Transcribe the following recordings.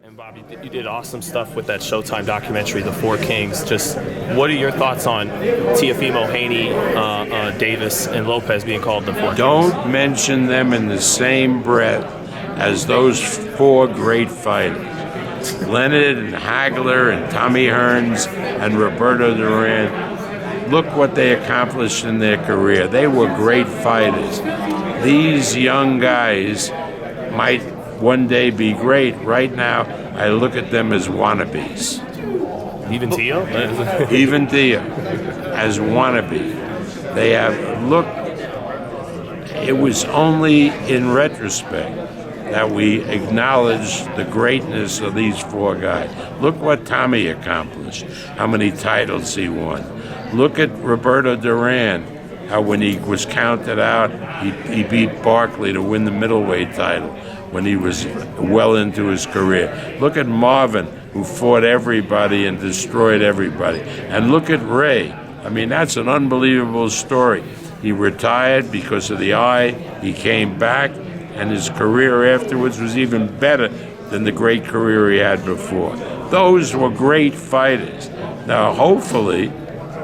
And Bob, you did awesome stuff with that Showtime documentary, The Four Kings. Just what are your thoughts on Teofimo, Haney, Davis, and Lopez being called the Four Kings? Don't mention them in the same breath as those four great fighters. Leonard and Hagler and Tommy Hearns and Roberto Duran. Look what they accomplished in their career. They were great fighters. These young guys might one day be great. Right now, I look at them as wannabes. Even Teo? Even Teo as wannabe. They have, look, it was only in retrospect that we acknowledge the greatness of these four guys. Look what Tommy accomplished, how many titles he won. Look at Roberto Duran, how when he was counted out, he beat Barkley to win the middleweight title when he was well into his career. Look at Marvin, who fought everybody and destroyed everybody. And look at Ray. I mean, that's an unbelievable story. He retired because of the eye. He came back, and his career afterwards was even better than the great career he had before. Those were great fighters. Now, hopefully,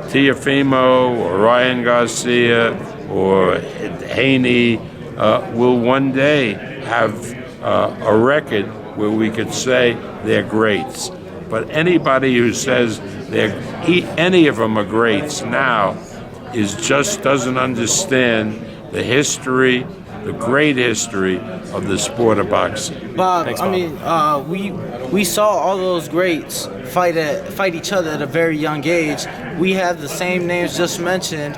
Teofimo or Ryan Garcia or Haney will one day have a record where we could say they're greats. But anybody who says any of them are greats now just doesn't understand the history, the great history of the sport of boxing. Bob, Thanks, Bob. We saw all those greats fight each other at a very young age. We have the same names just mentioned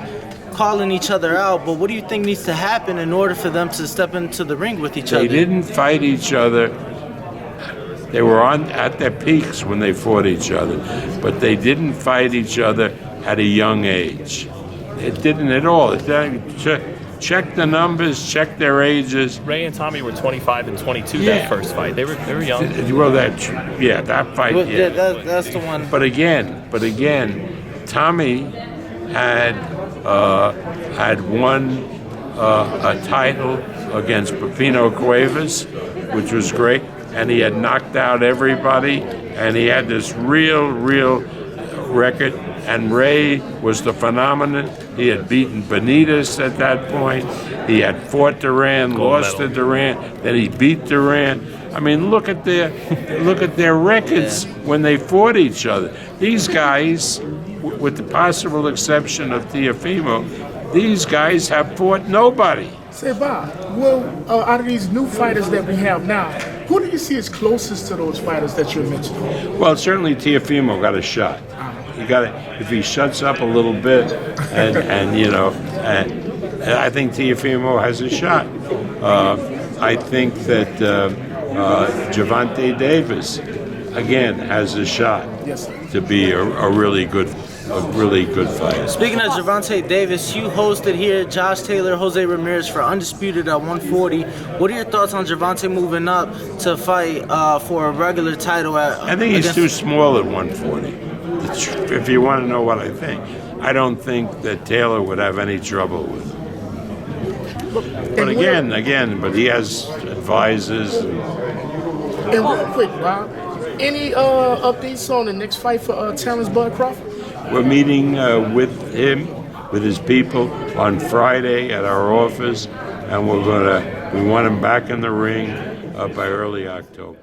calling each other out, but what do you think needs to happen in order for them to step into the ring with each other? They didn't fight each other. They were at their peaks when they fought each other, but they didn't fight each other at a young age. It didn't at all. Check the numbers, check their ages. Ray and Tommy were 25 and 22 that first fight. They were young. Well, that fight. Well, yeah, that's the one. But again, Tommy had won a title against Pepino Cuevas, which was great, and he had knocked out everybody, and he had this real record. And Ray was the phenomenon. He had beaten Benitez at that point. He had fought Duran, lost to Duran, then he beat Duran. I mean, look at their records when they fought each other. These guys, with the possible exception of Teofimo, these guys have fought nobody. Say, Bob, well, out of these new fighters that we have now, who do you see as closest to those fighters that you're mentioning? Well, certainly Teofimo got a shot. If he shuts up a little bit, and I think Teofimo has a shot. I think that Gervonta Davis, again, has a shot to be a really good fighter. Speaking of Gervonta Davis, you hosted here Josh Taylor, Jose Ramirez for Undisputed at 140. What are your thoughts on Gervonta moving up to fight for a regular title? I think he's too small at 140. If you want to know what I think, I don't think that Taylor would have any trouble with him. But but he has advisors. And real quick, Bob, any updates on the next fight for Terrence Bud Crawford? We're meeting with him, with his people, on Friday at our office, and we want him back in the ring by early October.